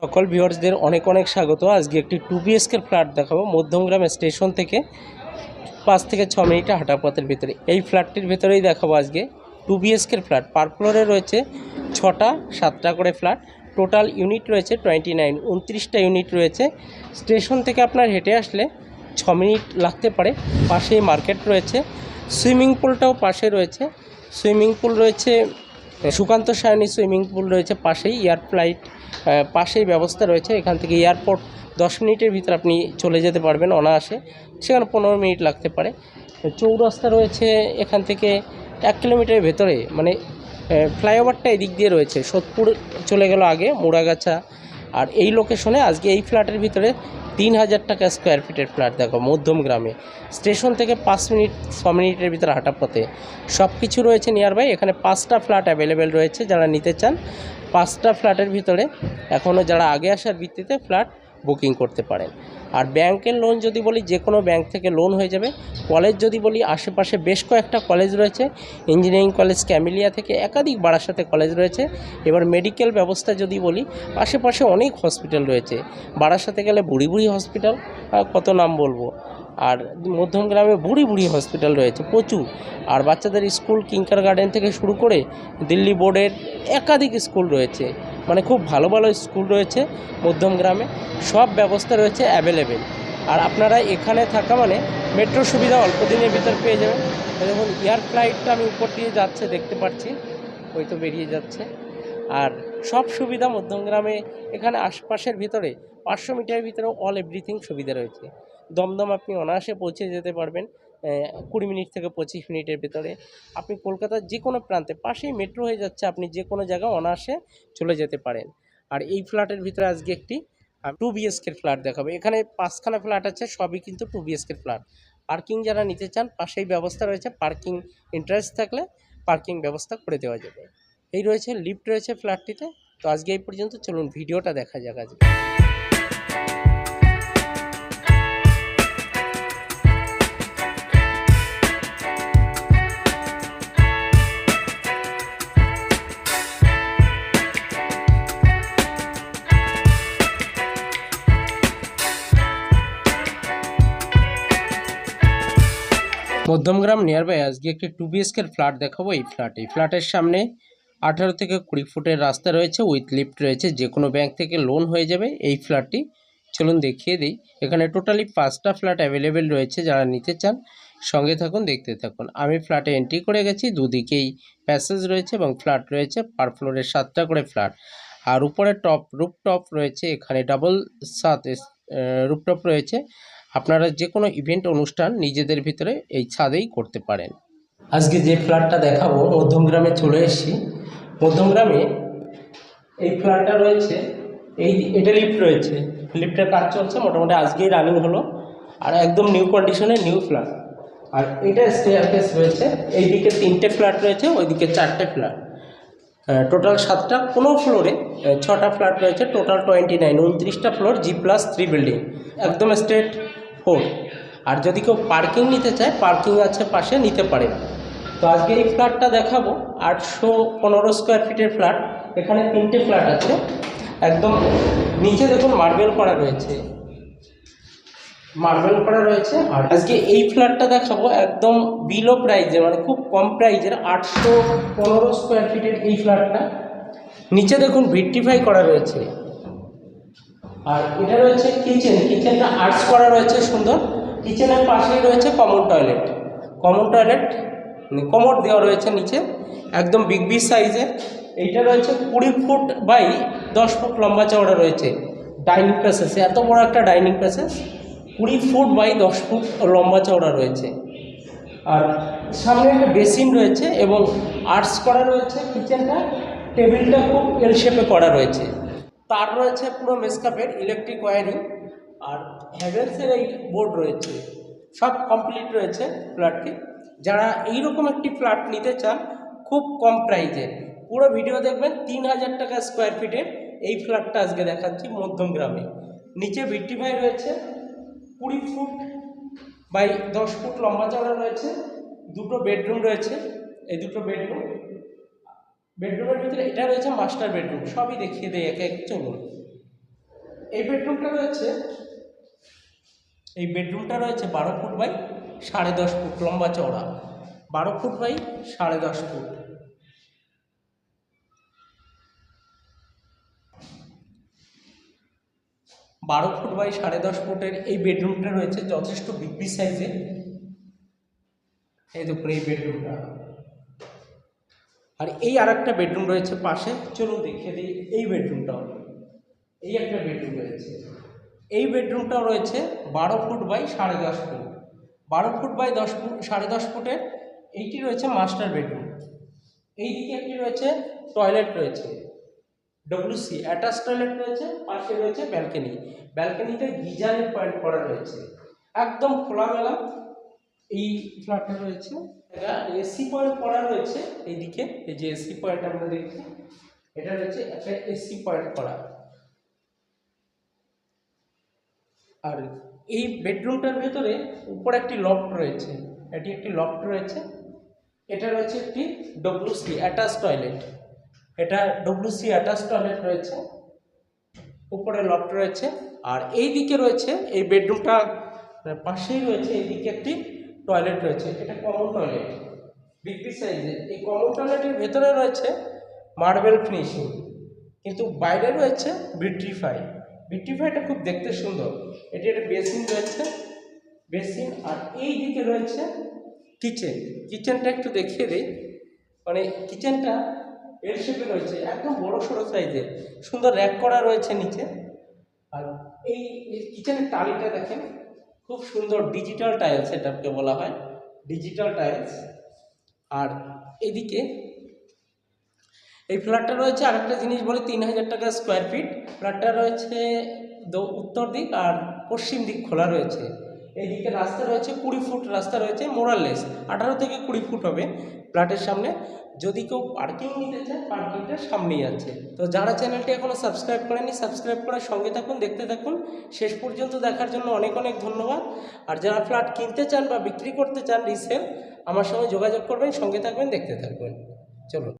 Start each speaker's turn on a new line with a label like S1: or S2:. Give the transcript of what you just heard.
S1: সকল ভিউয়ার্সদের অনেক অনেক স্বাগত। আজকে একটি 2 বিএসকের ফ্ল্যাট দেখাবো মধ্যমগ্রাম স্টেশন থেকে 5 থেকে 6 মিনিটে হাঁটা পথের ভিতরে। এই ফ্ল্যাটটির ভেতরেই দেখাবো আজকে 2 বিএসকের ফ্ল্যাট। পার ফ্লোরে রয়েছে 6টা 7টা করে ফ্ল্যাট। টোটাল ইউনিট রয়েছে 29, 29টা ইউনিট রয়েছে। স্টেশন থেকে আপনার হেঁটে আসলে 6 মিনিট লাগতে পারে। পাশেই মার্কেট রয়েছে, সুইমিং পুলটাও পাশে রয়েছে। সুইমিং পুল রয়েছে, সুকান্ত সায়নী সুইমিং পুল রয়েছে পাশেই। এয়ার ফ্লাইট পাশেই ব্যবস্থা রয়েছে। এখান থেকে এয়ারপোর্ট 10 মিনিটের ভিতরে আপনি চলে যেতে পারবেন অনায়াসে, সেখানে 15 মিনিট লাগতে পারে। চৌরাস্তা রয়েছে এখান থেকে 1 কিলোমিটারের ভেতরে, মানে ফ্লাইওভারটা এদিক দিয়ে রয়েছে। সোদপুর চলে গেল আগে, মুড়াগাছা। আর এই লোকেশনে আজকে এই ফ্ল্যাটের ভিতরে 3000 টাকা স্কোয়ার ফিটের ফ্ল্যাট দেখো মধ্যমগ্রামে। স্টেশন থেকে 5 মিনিট 6 মিনিটের ভিতরে হাঁটা পথে সব কিছু রয়েছে নিয়ার বাই। এখানে 5টা ফ্ল্যাট অ্যাভেলেবেল রয়েছে। যারা নিতে চান 5টা ফ্ল্যাটের ভিতরে এখনও যারা আগে আসার ভিত্তিতে ফ্ল্যাট বুকিং করতে পারেন। আর ব্যাংকের লোন যদি বলি, যে কোনো ব্যাংক থেকে লোন হয়ে যাবে। কলেজ যদি বলি, আশেপাশে বেশ কয়েকটা কলেজ রয়েছে। ইঞ্জিনিয়ারিং কলেজ ক্যামিলিয়া থেকে একাধিক বারাসাতে কলেজ রয়েছে। এবার মেডিকেল ব্যবস্থা যদি বলি, আশেপাশে অনেক হসপিটাল রয়েছে। বারাসাতে গেলে বুড়ি বুড়ি হসপিটাল, কত নাম বলবো। আর মধ্যমগ্রামে বুড়ি বুড়ি হসপিটাল রয়েছে প্রচুর। আর বাচ্চাদের স্কুল কিঙ্কার গার্ডেন থেকে শুরু করে দিল্লি বোর্ডের একাধিক স্কুল রয়েছে। মানে খুব ভালো ভালো স্কুল রয়েছে মধ্যমগ্রামে। সব ব্যবস্থা রয়েছে অ্যাভেলেবেল। আর আপনারা এখানে থাকা মানে মেট্রো সুবিধা অল্প দিনের ভিতর পেয়ে যাবেন। দেখুন এয়ার ফ্লাইটটা আমি উপর দিয়ে যাচ্ছে দেখতে পাচ্ছি, ওই তো বেরিয়ে যাচ্ছে। আর সব সুবিধা মধ্যমগ্রামে। এখানে আশপাশের ভিতরে 500 মিটারের ভিতরে অল এভরিথিং সুবিধা রয়েছে। দমদম আপনি অনায়াসে পৌঁছে যেতে পারবেন 20 মিনিট থেকে 25 মিনিটের ভিতরে। আপনি কলকাতার যে কোনো প্রান্তে, পাশেই মেট্রো হয়ে যাচ্ছে, আপনি যে কোনো জায়গায় অনায়াসে চলে যেতে পারেন। আর এই ফ্ল্যাটের ভিতরে আজকে একটি 2 বিএসকের ফ্ল্যাট দেখাবো। এখানে 5খানা ফ্ল্যাট আছে, সবই কিন্তু 2 বিএসকের ফ্ল্যাট। পার্কিং যারা নিতে চান পাশেই ব্যবস্থা রয়েছে। পার্কিং ইন্টারেস্ট থাকলে পার্কিং ব্যবস্থা করে দেওয়া যাবে। এই রয়েছে, লিফট রয়েছে ফ্ল্যাটটিতে। তো আজকে এই পর্যন্ত, চলুন ভিডিওটা দেখা যাক আজকে। মধ্যমগ্রাম নিয়ার বাই আজকে একটি 2 বিএসকের ফ্ল্যাট দেখাবো। এই ফ্ল্যাটের সামনে 18 থেকে 20 ফুটের রাস্তা রয়েছে, উইথ লিফট রয়েছে। যে কোনো ব্যাংক থেকে লোন হয়ে যাবে এই ফ্ল্যাটটি। চলুন দেখিয়ে দিই। এখানে টোটালি 5টা ফ্ল্যাট অ্যাভেলেবেল রয়েছে। যারা নিতে চান সঙ্গে থাকুন, দেখতে থাকুন। আমি ফ্ল্যাটে এন্ট্রি করে গেছি। দুদিকেই প্যাসেজ রয়েছে এবং ফ্ল্যাট রয়েছে। পার ফ্লোরে 7টা করে ফ্ল্যাট। আর উপরে রুফটপ রয়েছে। এখানে ডাবল ছাদ রুফটপ রয়েছে। আপনারা যে কোনো ইভেন্ট অনুষ্ঠান নিজেদের ভিতরে এই ছাদেই করতে পারেন। আজকে যে ফ্ল্যাটটা দেখাবো, মধ্যমগ্রামে চলে এসেছি। মধ্যমগ্রামে এই ফ্ল্যাটটা রয়েছে, এটা লিফট রয়েছে। লিফটের কাজ চলছে, মোটামুটি আজকেই রানিং হলো। আর একদম নিউ কন্ডিশনে নিউ ফ্ল্যাট। আর এটা স্টেয়ারকেস রয়েছে। এইদিকে 3টে ফ্ল্যাট রয়েছে, ওইদিকে 4টে ফ্ল্যাট। টোটাল 7টা, কোনো ফ্লোরে 6টা ফ্ল্যাট রয়েছে। টোটাল 29, 29টা ফ্লোর, G+3 বিল্ডিং, একদম স্ট্রেট 4। আর যদি কেউ পার্কিং নিতে চায়, পার্কিং আছে পাশে, নিতে পারে। তো আজকে এই ফ্ল্যাটটা দেখাবো। 815 স্কোয়ার ফিটের ফ্ল্যাট। এখানে 3টে ফ্ল্যাট আছে। একদম নিচে দেখুন মার্বেল করা রয়েছে, আর আজকে এই ফ্ল্যাটটা দেখাবো একদম বিলো প্রাইজে, মানে খুব কম প্রাইজের। 815 স্কোয়ার ফিটের এই ফ্ল্যাটটা। নিচে দেখুন ভিট্রিফাই করা রয়েছে। আর এটা রয়েছে কিচেনটা আর্টস করা রয়েছে সুন্দর। কিচেনের পাশেই রয়েছে কমন টয়লেট, কমোড দেওয়া রয়েছে নিচে, একদম বিগ সাইজে। এইটা রয়েছে 20 ফুট বাই 10 ফুট লম্বা চওড়া রয়েছে ডাইনিং প্যাসেজ। এত বড় একটা dining passage 20 foot by 10 foot লম্বা চওড়া রয়েছে। আর সামনে একটা বেসিন রয়েছে এবং আর্টস করা রয়েছে কিচেনটা। টেবিলটা খুব এল শেপে করা রয়েছে। তার রয়েছে পুরো মেসকাপের ইলেকট্রিক ওয়্যারিং। আর হ্যাভেলসের এই বোর্ড রয়েছে, সব কমপ্লিট রয়েছে ফ্ল্যাটটি। যারা এইরকম একটি ফ্ল্যাট নিতে চান খুব কম প্রাইজে, পুরো ভিডিও দেখবেন। 3000 টাকা স্কোয়ার ফিটের এই ফ্ল্যাটটা আজকে দেখাচ্ছি মধ্যমগ্রামে। নিচে ভিট্রিফাই রয়েছে, 20 ফুট বাই 10 ফুট লম্বা চওড়া রয়েছে। 2টো বেডরুম রয়েছে। এই 2টো বেডরুমের ভিতরে এটা রয়েছে মাস্টার বেডরুম। সবই দেখিয়ে দেয় একে এক, চলুন। এই বেডরুমটা রয়েছে 12 ফুট বাই 10.5 ফুট লম্বা চওড়া, 12 ফুট বাই 10.5 ফুট। বারো ফুট বাই 10.5 ফুটের এই বেডরুমটা রয়েছে যথেষ্ট বিগ সাইজের। এই দেখুন এই বেডরুমটা। আর এই আর একটা বেডরুম রয়েছে পাশে, চলুন দেখিয়ে দিই। এই বেডরুমটাও, এই একটা বেডরুম রয়েছে। এই বেডরুমটাও রয়েছে 12 foot by 10.5 foot, 12 foot by 10.5 ফুটের। এইটি রয়েছে মাস্টার বেডরুম। এই দিকে একটি রয়েছে টয়লেট রয়েছে, WC অ্যাটাচ টয়লেট রয়েছে, পাশে রয়েছে ব্যালকনি। ব্যালকনিতে গিজারের পয়েন্ট করা রয়েছে, একদম খোলামেলা এই ফ্ল্যাটটা রয়েছে। এসি পয়েন্ট করা রয়েছে এইদিকে, এই যে এসি পয়েন্ট আমরা দেখছি, এটা রয়েছে একটা এসি পয়েন্ট করা। আর এই বেডরুমটার ভেতরে উপরে একটি লফট রয়েছে, এটি একটি লফট রয়েছে। এটা রয়েছে একটি WC অ্যাটাচ টয়লেট, এটা WC অ্যাটাচ টয়লেট রয়েছে, উপরে লফট রয়েছে। আর এই দিকে রয়েছে এই বেডরুমটা পাশেই রয়েছে এইদিকে একটি টয়লেট রয়েছে, এটা কমন টয়লেট বিগ সাইজের। এই কমন টয়লেটের ভেতরে রয়েছে মার্বেল ফিনিশিং, কিন্তু বাইরে রয়েছে ভিট্রিফাইটা খুব দেখতে সুন্দর। এটি একটা বেসিন রয়েছে, বেসিন। আর এই দিকে রয়েছে কিচেনটা একটু দেখিয়ে দিই। মানে কিচেনটা এল শেপে রয়েছে, একদম বড় সড়ো সাইজের, সুন্দর র্যাক করা রয়েছে নিচে। আর এই কিচেনের টালিটা দেখেন, খুব সুন্দর ডিজিটাল টাইলস, এটাকে বলা হয় ডিজিটাল টাইলস। আর এদিকে এই ফ্ল্যাটটা রয়েছে, আরেকটা জিনিস বলি, 3000 টাকা স্কোয়ার ফিট। ফ্ল্যাটটা রয়েছে উত্তর দিক আর পশ্চিম দিক খোলা রয়েছে। এইদিকে রাস্তা রয়েছে 20 ফুট রাস্তা রয়েছে, মোরাললেস 18 থেকে 20 ফুট হবে ফ্ল্যাটের সামনে। যদি কেউ পার্কিং নিতে চায়, পার্কিংটা সামনেই আছে। তো যারা চ্যানেলটি এখনও সাবস্ক্রাইব করেনি, সাবস্ক্রাইব করার সঙ্গে থাকুন, দেখতে থাকুন। শেষ পর্যন্ত দেখার জন্য অনেক ধন্যবাদ। আর যারা ফ্ল্যাট কিনতে চান বা বিক্রি করতে চান রিসেল, আমার সঙ্গে যোগাযোগ করবেন, সঙ্গে থাকবেন, দেখতে থাকবেন। চলুন।